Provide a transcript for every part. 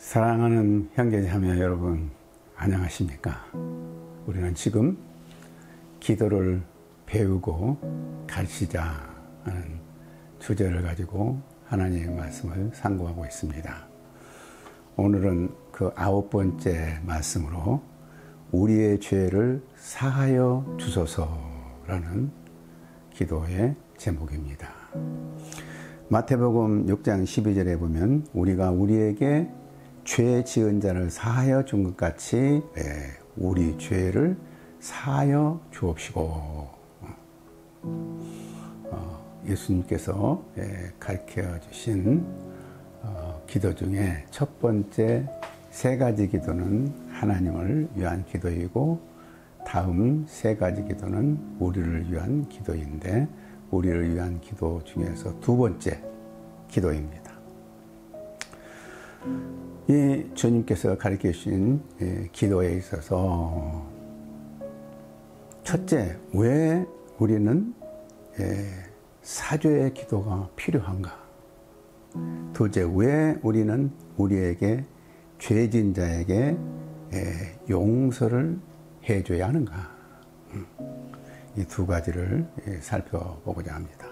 사랑하는 형제자매 여러분, 안녕하십니까? 우리는 지금 기도를 배우고 가르치자 하는 주제를 가지고 하나님의 말씀을 상고하고 있습니다. 오늘은 그 9번째 말씀으로 우리의 죄를 사하여 주소서라는 기도의 제목입니다. 마태복음 6장 12절에 보면 우리가 우리에게 죄 지은 자를 사하여 준 것 같이 우리 죄를 사하여 주옵시고, 예수님께서 가르쳐 주신 기도 중에 첫 번째 세 가지 기도는 하나님을 위한 기도이고, 다음 세 가지 기도는 우리를 위한 기도인데, 우리를 위한 기도 중에서 두 번째 기도입니다. 이 주님께서 가르쳐 주신 기도에 있어서 첫째, 왜 우리는 사죄의 기도가 필요한가? 둘째, 왜 우리는 우리에게 죄진 자에게 용서를 해줘야 하는가? 이 두 가지를 살펴보고자 합니다.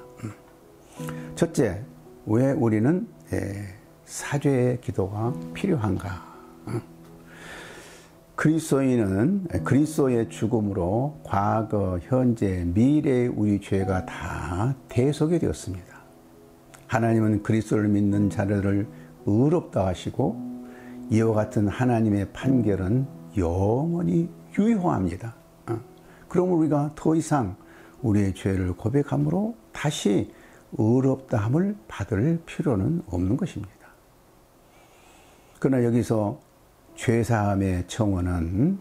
첫째, 왜 우리는 사죄의 기도가 필요한가? 그리스도인은 그리스도의 죽음으로 과거, 현재, 미래의 우리 죄가 다 대속이 되었습니다. 하나님은 그리스도를 믿는 자들을 의롭다 하시고 이와 같은 하나님의 판결은 영원히 유효합니다. 그럼 우리가 더 이상 우리의 죄를 고백함으로 다시 의롭다함을 받을 필요는 없는 것입니다. 그러나 여기서 죄사함의 청원은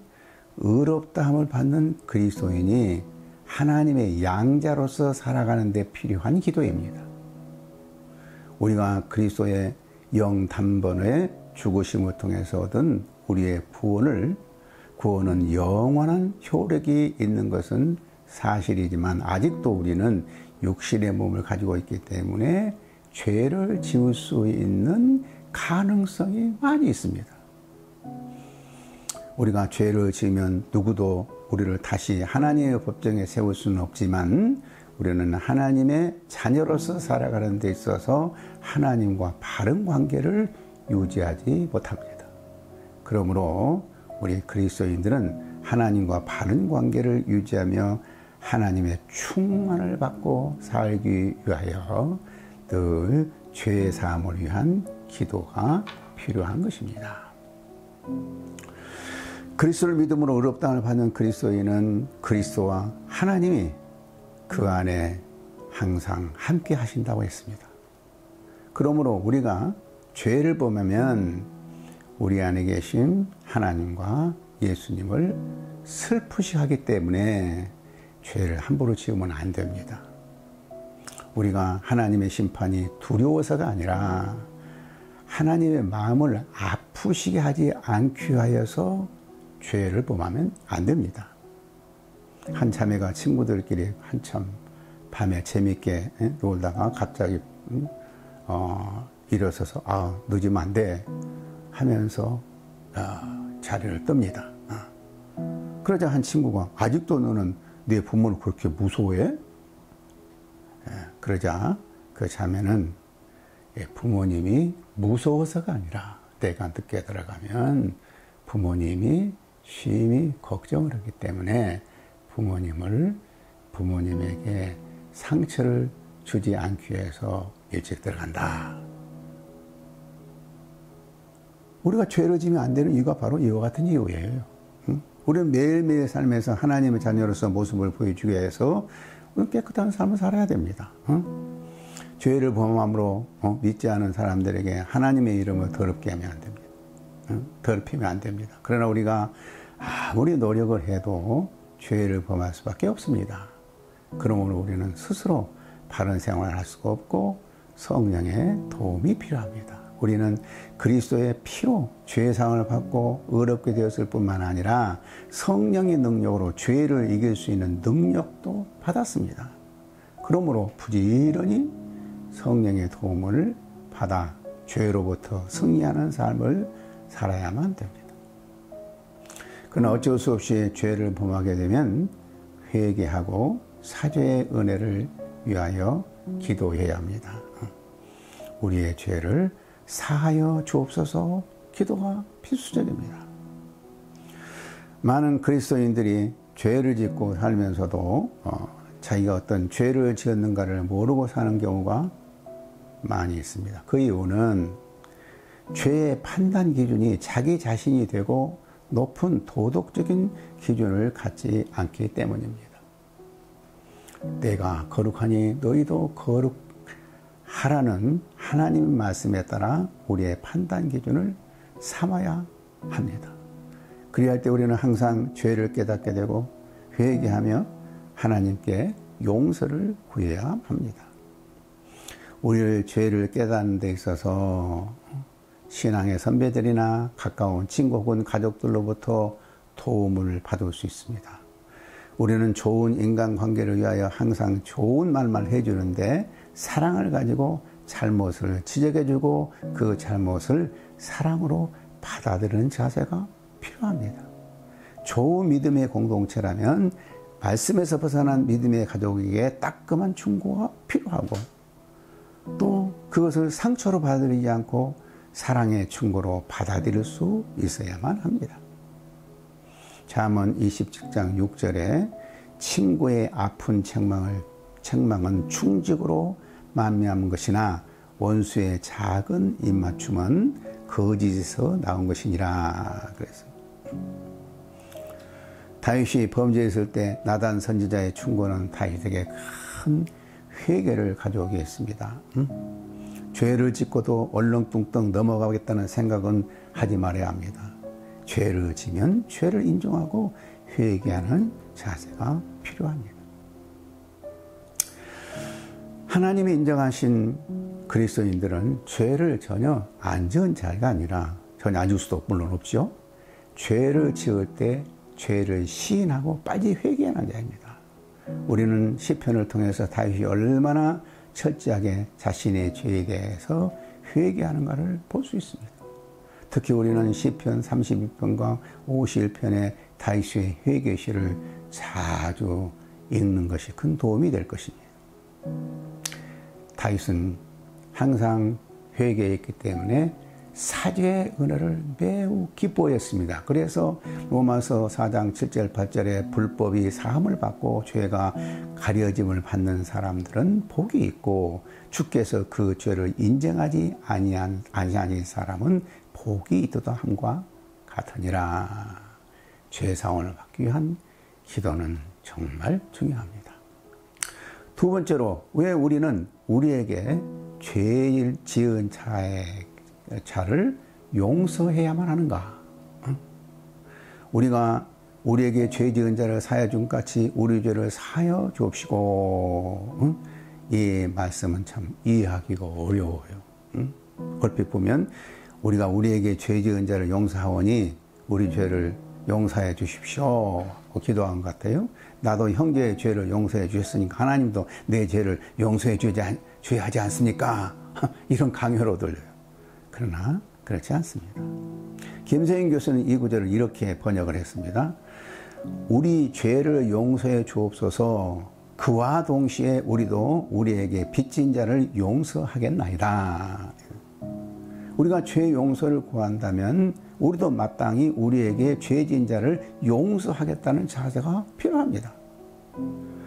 의롭다함을 받는 그리스도인이 하나님의 양자로서 살아가는 데 필요한 기도입니다. 우리가 그리스도의 영단번의 죽으심을 통해서 얻은 우리의 구원은 영원한 효력이 있는 것은 사실이지만 아직도 우리는 육신의 몸을 가지고 있기 때문에 죄를 지을 수 있는 가능성이 많이 있습니다. 우리가 죄를 지으면 누구도 우리를 다시 하나님의 법정에 세울 수는 없지만 우리는 하나님의 자녀로서 살아가는 데 있어서 하나님과 바른 관계를 유지하지 못합니다. 그러므로 우리 그리스도인들은 하나님과 바른 관계를 유지하며 하나님의 충만을 받고 살기 위하여 늘 죄 사함을 위한 기도가 필요한 것입니다. 그리스도를 믿음으로 의롭다함을 받는 그리스도인은 그리스도와 하나님이 그 안에 항상 함께 하신다고 했습니다. 그러므로 우리가 죄를 범하면 우리 안에 계신 하나님과 예수님을 슬프시하기 때문에 죄를 함부로 지으면 안 됩니다. 우리가 하나님의 심판이 두려워서가 아니라 하나님의 마음을 아프시게 하지 않기 위하여서 죄를 범하면 안 됩니다. 한 자매가 친구들끼리 한참 밤에 재밌게 놀다가 갑자기 일어서서 늦으면 안 돼 하면서 자리를 뜹니다. 그러자 한 친구가 아직도 너는 네 부모를 그렇게 무서워해? 그러자 그 자매는 부모님이 무서워서가 아니라 때가 늦게 들어가면 부모님이 심히 걱정을 하기 때문에 부모님에게 상처를 주지 않기 위해서 일찍 들어간다. 우리가 죄를 지면 안 되는 이유가 바로 이와 같은 이유예요. 우리는 매일매일 삶에서 하나님의 자녀로서 모습을 보여주기 위해서 우리는 깨끗한 삶을 살아야 됩니다. 죄를 범함으로 믿지 않은 사람들에게 하나님의 이름을 더럽게 하면 안 됩니다. 더럽히면 안 됩니다. 그러나 우리가 아무리 노력을 해도 죄를 범할 수밖에 없습니다. 그러므로 우리는 스스로 바른 생활을 할 수가 없고 성령의 도움이 필요합니다. 우리는 그리스도의 피로 죄사함을 받고 의롭게 되었을 뿐만 아니라 성령의 능력으로 죄를 이길 수 있는 능력도 받았습니다. 그러므로 부지런히 성령의 도움을 받아 죄로부터 승리하는 삶을 살아야만 됩니다. 그러나 어쩔 수 없이 죄를 범하게 되면 회개하고 사죄의 은혜를 위하여 기도해야 합니다. 우리의 죄를 사하여 주옵소서 기도가 필수적입니다. 많은 그리스도인들이 죄를 짓고 살면서도 자기가 어떤 죄를 지었는가를 모르고 사는 경우가 많이 있습니다. 그 이유는 죄의 판단 기준이 자기 자신이 되고 높은 도덕적인 기준을 갖지 않기 때문입니다. 내가 거룩하니 너희도 거룩하라는 하나님의 말씀에 따라 우리의 판단 기준을 삼아야 합니다. 그리할 때 우리는 항상 죄를 깨닫게 되고 회개하며 하나님께 용서를 구해야 합니다. 우리를 죄를 깨닫는 데 있어서 신앙의 선배들이나 가까운 친구 혹은 가족들로부터 도움을 받을 수 있습니다. 우리는 좋은 인간관계를 위하여 항상 좋은 말만 해주는데 사랑을 가지고 잘못을 지적해주고 그 잘못을 사랑으로 받아들이는 자세가 필요합니다. 좋은 믿음의 공동체라면 말씀에서 벗어난 믿음의 가족에게 따끔한 충고가 필요하고 또 그것을 상처로 받아들이지 않고 사랑의 충고로 받아들일 수 있어야만 합니다. 잠언 27장 6절에 친구의 아픈 책망은 충직으로 만미한 것이나 원수의 작은 입맞춤은 거짓에서 나온 것이니라 그랬어요. 다윗이 범죄했을 때 나단 선지자의 충고는 다윗에게 큰 회개를 가져오게 했습니다. 죄를 짓고도 얼렁뚱땅 넘어가겠다는 생각은 하지 말아야 합니다. 죄를 지면 죄를 인정하고 회개하는 자세가 필요합니다. 하나님이 인정하신 그리스도인들은 죄를 전혀 안 지은 자가 아니라 전혀 안 지을 수도 물론 없죠. 죄를 지을 때 죄를 시인하고 빨리 회개하는 자입니다. 우리는 시편을 통해서 다윗이 얼마나 철저하게 자신의 죄에 대해서 회개하는가를 볼 수 있습니다. 특히 우리는 시편 32편과 51편의 다윗의 회개시를 자주 읽는 것이 큰 도움이 될 것입니다. 다윗은 항상 회개했기 때문에 사죄의 은혜를 매우 기뻐했습니다. 그래서 로마서 4장 7절 8절에 불법이 사함을 받고 죄가 가려짐을 받는 사람들은 복이 있고 주께서 그 죄를 인정하지 아니한 사람은 복이 있도다 함과 같으니라. 죄 사함을 받기 위한 기도는 정말 중요합니다. 두 번째로 왜 우리는 우리에게 죄를 지은 자를 용서해야만 하는가? 우리가 우리에게 죄 지은 자를 사하여 준 같이 우리 죄를 사하여 주옵시고 이 말씀은 참 이해하기가 어려워요. 얼핏 보면 우리가 우리에게 죄 지은 자를 용서하오니 우리 죄를 용서해 주십시오 하고 기도한 것 같아요. 나도 형제의 죄를 용서해 주셨으니까 하나님도 내 죄를 용서해 줘야 하지 않습니까? 이런 강요로 들려요. 그러나 그렇지 않습니다. 김세인 교수는 이 구절을 이렇게 번역을 했습니다. 우리 죄를 용서해 주옵소서. 그와 동시에 우리도 우리에게 빚진 자를 용서하겠나이다. 우리가 죄 용서를 구한다면 우리도 마땅히 우리에게 죄진 자를 용서하겠다는 자세가 필요합니다.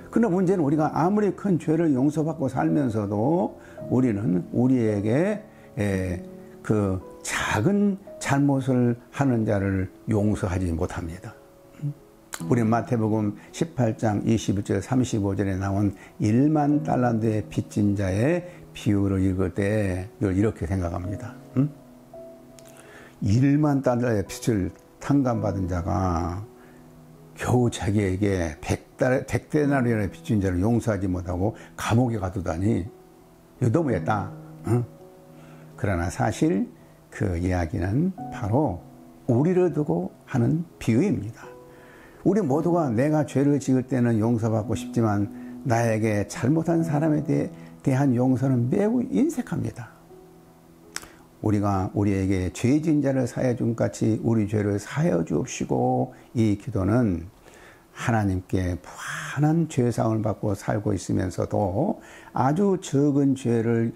그러나 문제는 우리가 아무리 큰 죄를 용서받고 살면서도 우리는 우리에게 그 작은 잘못을 하는 자를 용서하지 못합니다. 우리 마태복음 18장 21절 35절에 나온 1만 달란트의 빚진 자의 비유를 읽을 때 늘 이렇게 생각합니다. 1만 달러의 빚을 탕감받은 자가 겨우 자기에게 100데나리온의 빚진 자를 용서하지 못하고 감옥에 가두다니 이거 너무했다. 그러나 사실 그 이야기는 바로 우리를 두고 하는 비유입니다. 우리 모두가 내가 죄를 지을 때는 용서받고 싶지만 나에게 잘못한 사람에 대한 용서는 매우 인색합니다. 우리가 우리에게 죄 지은 자를 사하여 준 같이 우리 죄를 사하여 주옵시고, 이 기도는 하나님께 무한한 죄사함을 받고 살고 있으면서도 아주 적은 죄를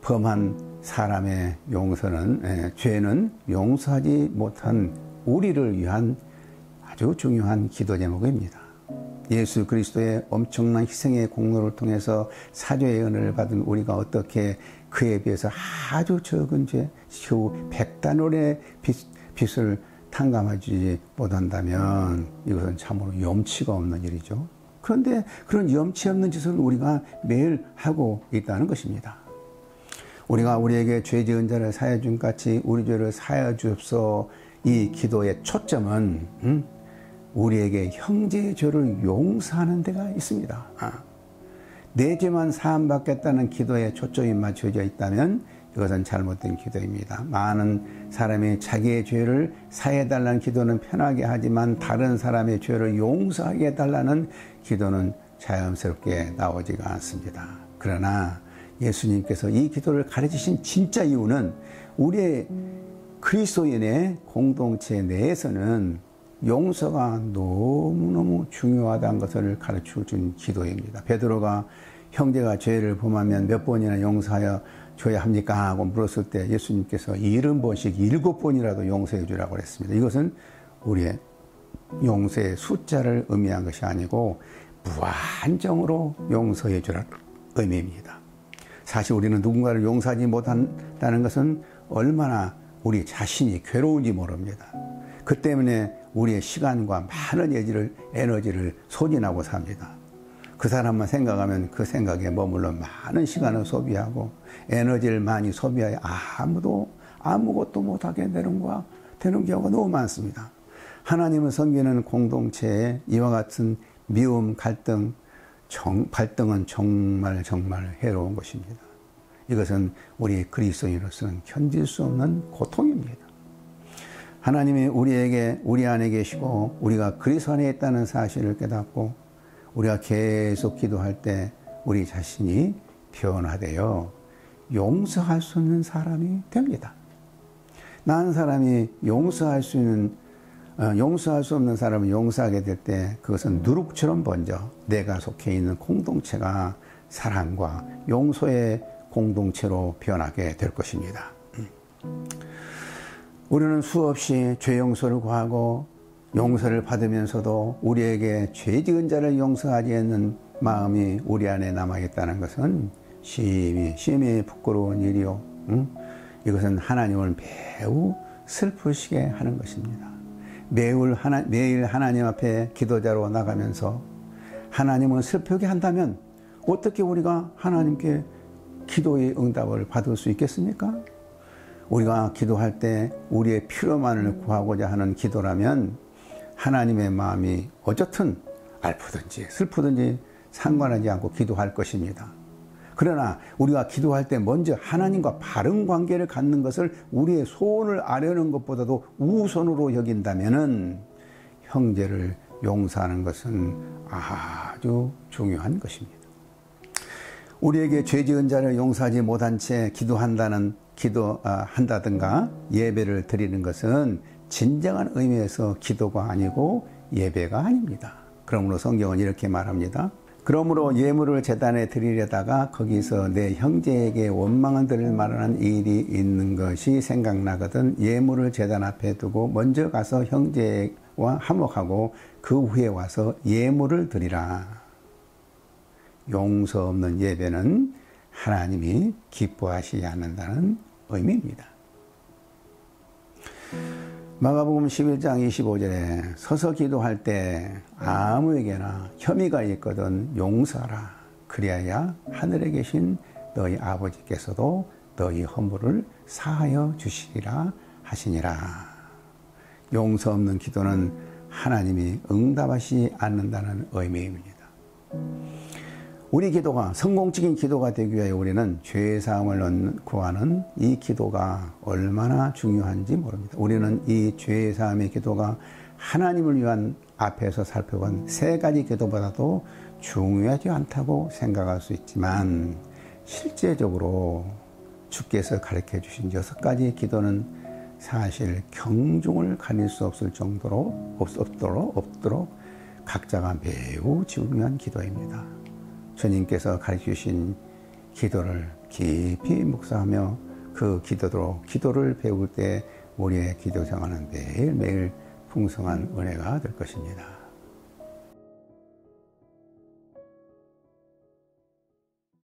범한 사람의 용서는, 죄는 용서하지 못한 우리를 위한 아주 중요한 기도 제목입니다. 예수 그리스도의 엄청난 희생의 공로를 통해서 사죄의 은혜를 받은 우리가 어떻게 그에 비해서 아주 적은 죄, 겨우 100단원의 빚을 탕감하지 못한다면 이것은 참으로 염치가 없는 일이죠. 그런데 그런 염치 없는 짓을 우리가 매일 하고 있다는 것입니다. 우리가 우리에게 죄 지은 자를 사하여 준 같이 우리 죄를 사하여 주옵소서, 이 기도의 초점은 우리에게 형제의 죄를 용서하는 데가 있습니다. 내 죄만 사함받겠다는 기도에 초점이 맞춰져 있다면 이것은 잘못된 기도입니다. 많은 사람이 자기의 죄를 사해달라는 기도는 편하게 하지만 다른 사람의 죄를 용서하게 해달라는 기도는 자연스럽게 나오지가 않습니다. 그러나 예수님께서 이 기도를 가르치신 진짜 이유는 우리의 그리스도인의 공동체 내에서는 용서가 너무너무 중요하다는 것을 가르쳐 준 기도입니다. 베드로가 형제가 죄를 범하면 몇 번이나 용서하여 줘야 합니까? 하고 물었을 때 예수님께서 70번씩 7번이라도 용서해 주라고 했습니다. 이것은 우리의 용서의 숫자를 의미한 것이 아니고 무한정으로 용서해 주라는 의미입니다. 사실 우리는 누군가를 용서하지 못한다는 것은 얼마나 우리 자신이 괴로운지 모릅니다. 그 때문에 우리의 시간과 많은 에너지를 소진하고 삽니다. 그 사람만 생각하면 그 생각에 머물러 많은 시간을 소비하고 에너지를 많이 소비하여 아무것도 못하게 되는 경우가 너무 많습니다. 하나님을 섬기는 공동체에 이와 같은 미움, 갈등은 정말 해로운 것입니다. 이것은 우리 그리스도인으로서는 견딜 수 없는 고통입니다. 하나님이 우리 안에 계시고 우리가 그리스도 안에 있다는 사실을 깨닫고 우리가 계속 기도할 때 우리 자신이 변화되어 용서할 수 있는 사람이 됩니다. 난 사람이 용서할 수 없는 사람을 용서하게 될 때 그것은 누룩처럼 번져 내가 속해 있는 공동체가 사랑과 용서의 공동체로 변하게 될 것입니다. 우리는 수없이 죄 용서를 구하고 용서를 받으면서도 우리에게 죄 지은 자를 용서하지 않는 마음이 우리 안에 남아있다는 것은 심히 부끄러운 일이요. 이것은 하나님을 매우 슬프시게 하는 것입니다. 매일 하나님 앞에 기도자로 나가면서 하나님을 슬프게 한다면 어떻게 우리가 하나님께 기도의 응답을 받을 수 있겠습니까? 우리가 기도할 때 우리의 필요만을 구하고자 하는 기도라면 하나님의 마음이 어쨌든 아프든지 슬프든지 상관하지 않고 기도할 것입니다. 그러나 우리가 기도할 때 먼저 하나님과 바른 관계를 갖는 것을 우리의 소원을 아뢰는 것보다도 우선으로 여긴다면 형제를 용서하는 것은 아주 중요한 것입니다. 우리에게 죄 지은 자를 용서하지 못한 채 한다든가 예배를 드리는 것은 진정한 의미에서 기도가 아니고 예배가 아닙니다. 그러므로 성경은 이렇게 말합니다. 그러므로 예물을 제단에 드리려다가 거기서 내 형제에게 원망을 들을 만한 일이 있는 것이 생각나거든 예물을 제단 앞에 두고 먼저 가서 형제와 화목하고 그 후에 와서 예물을 드리라. 용서 없는 예배는 하나님이 기뻐하시지 않는다는 의미입니다. 마가복음 11장 25절에 서서 기도할 때 아무에게나 혐의가 있거든 용서하라. 그리하여 하늘에 계신 너희 아버지께서도 너희 허물을 사하여 주시리라 하시니라. 용서 없는 기도는 하나님이 응답하시지 않는다는 의미입니다. 우리 기도가 성공적인 기도가 되기 위해 우리는 죄사함을 구하는 이 기도가 얼마나 중요한지 모릅니다. 우리는 이 죄사함의 기도가 하나님을 위한 앞에서 살펴본 세 가지 기도보다도 중요하지 않다고 생각할 수 있지만 실제적으로 주께서 가르쳐 주신 6가지 기도는 사실 경중을 가릴 수 없을 정도로 없도록 각자가 매우 중요한 기도입니다. 주님께서 가르쳐 주신 기도를 깊이 묵상하며 그 기도를 배울 때 우리의 기도 생활은 매일매일 풍성한 은혜가 될 것입니다.